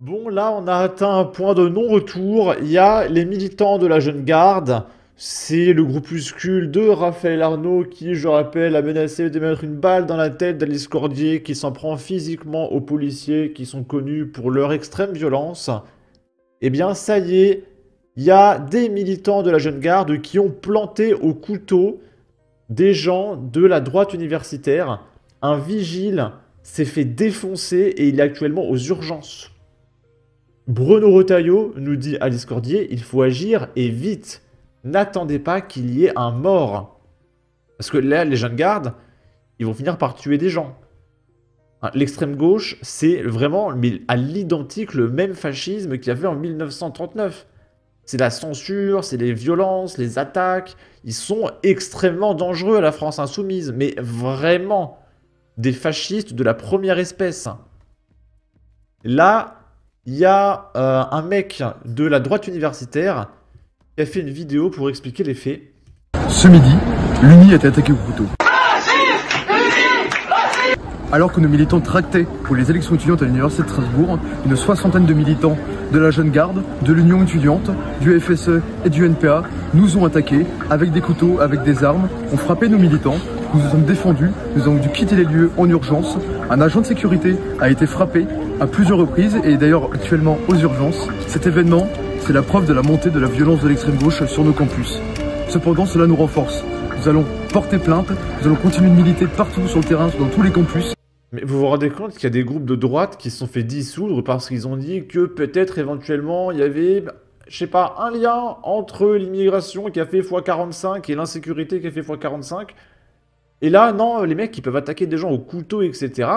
Bon, là, on a atteint un point de non-retour. Il y a les militants de la Jeune Garde. C'est le groupuscule de Raphaël Arnaud qui, je rappelle, a menacé de mettre une balle dans la tête d'Alice Cordier, qui s'en prend physiquement aux policiers qui sont connus pour leur extrême violence. Eh bien, ça y est, il y a des militants de la Jeune Garde qui ont planté au couteau des gens de la droite universitaire. Un vigile s'est fait défoncer et il est actuellement aux urgences. Bruno Retailleau nous dit Alice Cordier, il faut agir et vite. N'attendez pas qu'il y ait un mort. Parce que là, les jeunes gardes, ils vont finir par tuer des gens. Hein, l'extrême gauche, c'est vraiment mais à l'identique le même fascisme qu'il y avait en 1939. C'est la censure, c'est les violences, les attaques. Ils sont extrêmement dangereux à la France insoumise. Mais vraiment, des fascistes de la première espèce. Là, il y a un mec de la droite universitaire qui a fait une vidéo pour expliquer les faits. Ce midi, l'Uni a été attaqué au couteau. Alors que nos militants tractaient pour les élections étudiantes à l'Université de Strasbourg, une soixantaine de militants de la Jeune Garde, de l'Union étudiante, du FSE et du NPA nous ont attaqués avec des couteaux, avec des armes, ont frappé nos militants, nous nous sommes défendus, nous avons dû quitter les lieux en urgence. Un agent de sécurité a été frappé à plusieurs reprises et est d'ailleurs actuellement aux urgences. Cet événement, c'est la preuve de la montée de la violence de l'extrême gauche sur nos campus. Cependant, cela nous renforce. Nous allons porter plainte, nous allons continuer de militer partout sur le terrain, dans tous les campus. Mais vous vous rendez compte qu'il y a des groupes de droite qui se sont fait dissoudre parce qu'ils ont dit que peut-être éventuellement il y avait, je sais pas, un lien entre l'immigration qui a fait x45 et l'insécurité qui a fait x45. Et là, non, les mecs, ils peuvent attaquer des gens au couteau, etc.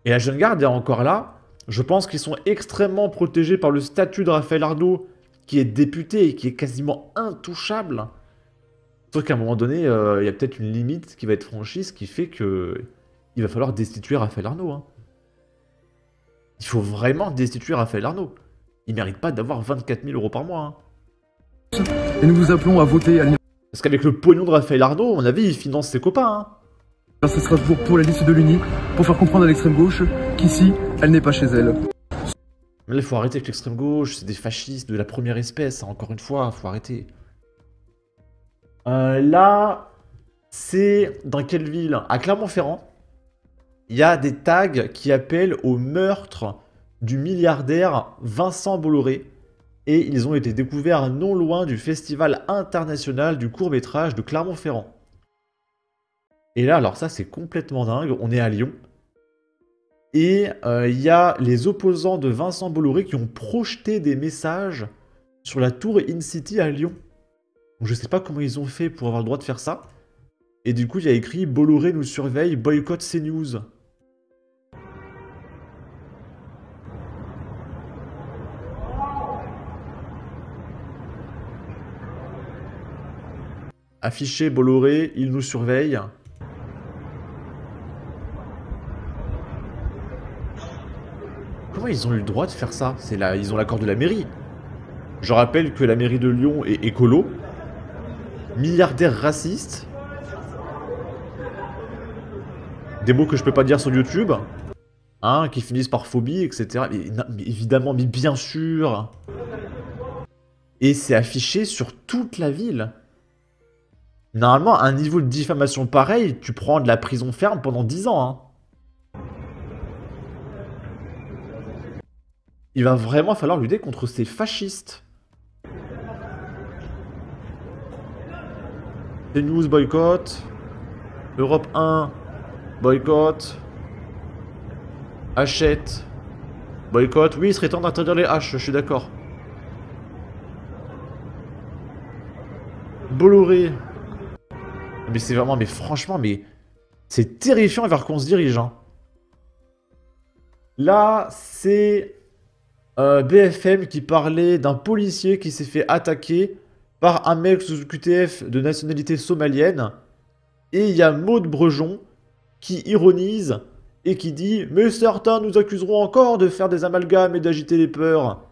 Et la Jeune Garde est encore là. Je pense qu'ils sont extrêmement protégés par le statut de Raphaël Arnaud, qui est député et qui est quasiment intouchable. Sauf qu'à un moment donné, il y a peut-être une limite qui va être franchie, ce qui fait que il va falloir destituer Raphaël Arnaud. Hein. Il faut vraiment destituer Raphaël Arnaud. Il mérite pas d'avoir 24 000 € par mois. Hein. Et nous vous appelons à voter à Parce qu'avec le pognon de Raphaël Arnaud, on a vu, il finance ses copains. Hein. l'Université de Strasbourg pour la liste de l'Uni, pour faire comprendre à l'extrême gauche qu'ici, elle n'est pas chez elle. Mais là, il faut arrêter avec l'extrême gauche, c'est des fascistes de la première espèce, hein. Encore une fois, il faut arrêter. Là, c'est dans quelle ville? À Clermont-Ferrand. Il y a des tags qui appellent au meurtre du milliardaire Vincent Bolloré. Et ils ont été découverts non loin du Festival international du court-métrage de Clermont-Ferrand. Et là, alors ça, c'est complètement dingue. On est à Lyon. Et il y a les opposants de Vincent Bolloré qui ont projeté des messages sur la tour InCity à Lyon. Donc, je sais pas comment ils ont fait pour avoir le droit de faire ça. Et du coup, il y a écrit « Bolloré nous surveille, boycott CNews ». Affiché Bolloré, il nous surveille. Comment ils ont eu le droit de faire ça? Ils ont l'accord de la mairie. Je rappelle que la mairie de Lyon est écolo. Milliardaire raciste. Des mots que je peux pas dire sur YouTube. Hein, qui finissent par phobie, etc. Mais évidemment, mais bien sûr. Et c'est affiché sur toute la ville. Normalement, à un niveau de diffamation pareil, tu prends de la prison ferme pendant 10 ans. Hein. Il va vraiment falloir lutter contre ces fascistes. CNews boycott. Europe 1 boycott. Hachette boycott. Oui, il serait temps d'interdire les haches, je suis d'accord. Bolloré. Mais c'est vraiment, mais franchement, mais c'est terrifiant vers quoi on se dirige. Hein. Là, c'est BFM qui parlait d'un policier qui s'est fait attaquer par un mec sous QTF de nationalité somalienne. Et il y a Maud Brejon qui ironise et qui dit « Mais certains nous accuseront encore de faire des amalgames et d'agiter les peurs. »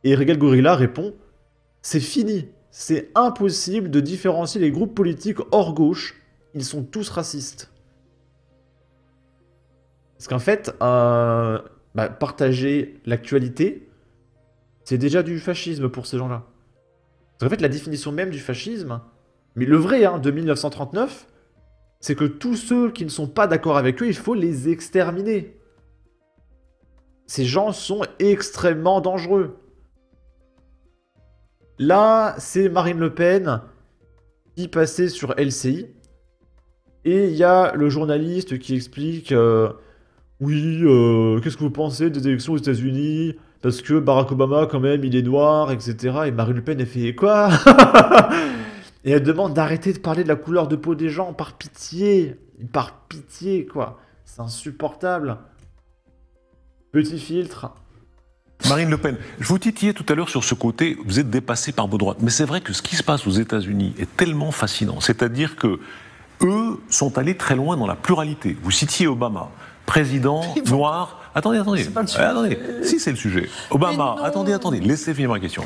Et Regal Gorilla répond « C'est fini. C'est impossible de différencier les groupes politiques hors gauche. Ils sont tous racistes. » Parce qu'en fait, bah, partager l'actualité, c'est déjà du fascisme pour ces gens-là. En fait, la définition même du fascisme, mais le vrai, hein, de 1939, c'est que tous ceux qui ne sont pas d'accord avec eux, il faut les exterminer. Ces gens sont extrêmement dangereux. Là, c'est Marine Le Pen qui passait sur LCI. Et il y a le journaliste qui explique oui, qu'est-ce que vous pensez des élections aux États-Unis? Parce que Barack Obama, quand même, il est noir, etc. Et Marine Le Pen, elle fait quoi? Et elle demande d'arrêter de parler de la couleur de peau des gens, par pitié. Par pitié, quoi. C'est insupportable. Petit filtre. Marine Le Pen, je vous titillais tout à l'heure sur ce côté, vous êtes dépassé par vos droites. Mais c'est vrai que ce qui se passe aux États-Unis est tellement fascinant. C'est-à-dire que eux sont allés très loin dans la pluralité. Vous citiez Obama, président noir. Attendez. Attendez. Si c'est le sujet. Obama, attendez. Laissez finir ma question.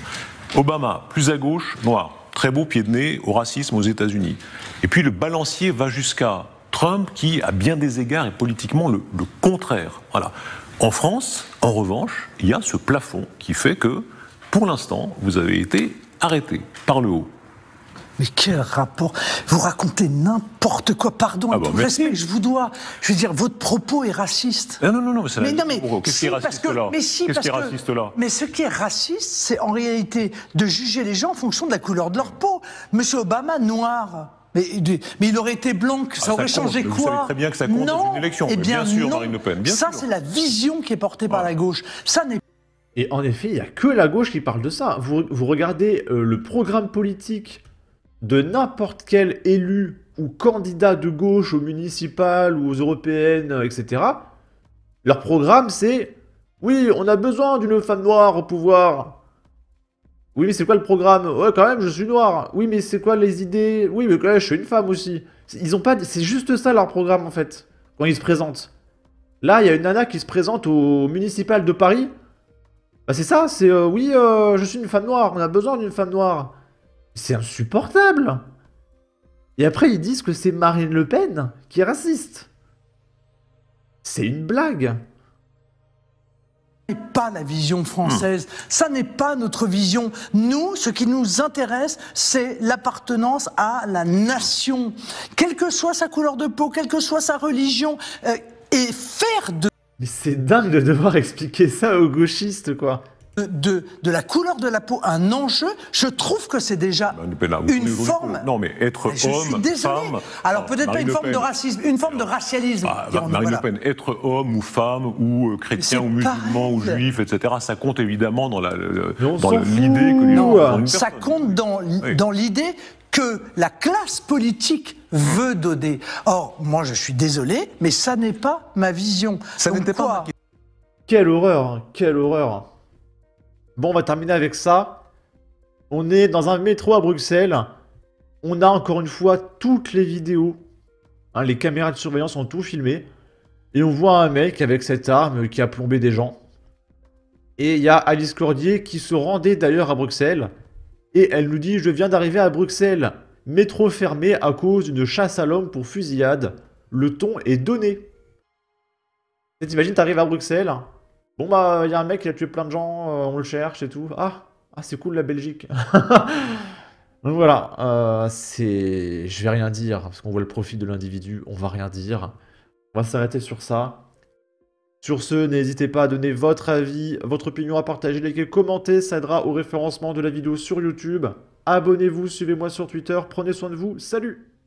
Obama, plus à gauche, noir. Très beau pied de nez au racisme aux États-Unis. Et puis le balancier va jusqu'à Trump, qui, à bien des égards, est politiquement le contraire. Voilà. En France, en revanche, il y a ce plafond qui fait que, pour l'instant, vous avez été arrêté par le haut. Mais quel rapport? Vous racontez n'importe quoi, pardon, avec tout le respect que je vous dois. Je veux dire, votre propos est raciste. Non, mais c'est mais qu'est-ce qui est raciste là? Qu'est-ce qui est raciste là? Mais ce qui est raciste, c'est en réalité de juger les gens en fonction de la couleur de leur peau. Monsieur Obama, noir. Mais il aurait été blanc, ça aurait changé quoi? Vous savez très bien que ça compte dans une élection. Eh bien, bien sûr, non. Marine Le Pen. Bien ça, sûr. c'est la vision qui est portée par la gauche. Ça n'est Et en effet, il n'y a que la gauche qui parle de ça. Vous regardez le programme politique de n'importe quel élu ou candidat de gauche aux municipales ou aux européennes, etc. Leur programme, c'est « Oui, on a besoin d'une femme noire au pouvoir. » Oui, mais c'est quoi le programme? Ouais, quand même, je suis noir. Oui, mais c'est quoi les idées? Oui, mais quand même, je suis une femme aussi. Ils ont pas... C'est juste ça, leur programme, en fait, quand ils se présentent. Là, il y a une nana qui se présente au municipal de Paris. Bah, c'est ça, c'est oui, je suis une femme noire, on a besoin d'une femme noire. C'est insupportable. Et après, ils disent que c'est Marine Le Pen qui est raciste. C'est une blague. pas la vision française, ça n'est pas notre vision. Nous, ce qui nous intéresse, c'est l'appartenance à la nation, quelle que soit sa couleur de peau, quelle que soit sa religion, et faire Mais c'est dingue de devoir expliquer ça aux gauchistes, quoi. de la couleur de la peau un enjeu, je trouve que c'est déjà une forme... Non, mais être homme, je suis désolé. femme... Alors peut-être pas une forme de racisme, une forme de racialisme. Marine Le Pen, être homme ou femme ou chrétien ou musulman ou juif, etc., ça compte évidemment dans l'idée que les gens... Non, ça compte dans l'idée que la classe politique veut donner. Or, moi je suis désolé, mais ça n'est pas ma vision. Ça n'était pas... Quelle horreur, hein, quelle horreur. Bon, on va terminer avec ça. On est dans un métro à Bruxelles. On a encore une fois toutes les vidéos. Hein, les caméras de surveillance ont tout filmé. Et on voit un mec avec cette arme qui a plombé des gens. Et il y a Alice Cordier qui se rendait d'ailleurs à Bruxelles. Et elle nous dit « Je viens d'arriver à Bruxelles. Métro fermé à cause d'une chasse à l'homme pour fusillade. Le ton est donné. » T'imagines, t'arrives à Bruxelles. Bon bah, il y a un mec qui a tué plein de gens, on le cherche et tout. Ah c'est cool la Belgique. Donc voilà, je vais rien dire, parce qu'on voit le profil de l'individu, on va rien dire. On va s'arrêter sur ça. Sur ce, n'hésitez pas à donner votre avis, votre opinion, à partager, liker, commenter, ça aidera au référencement de la vidéo sur YouTube. Abonnez-vous, suivez-moi sur Twitter, prenez soin de vous, salut!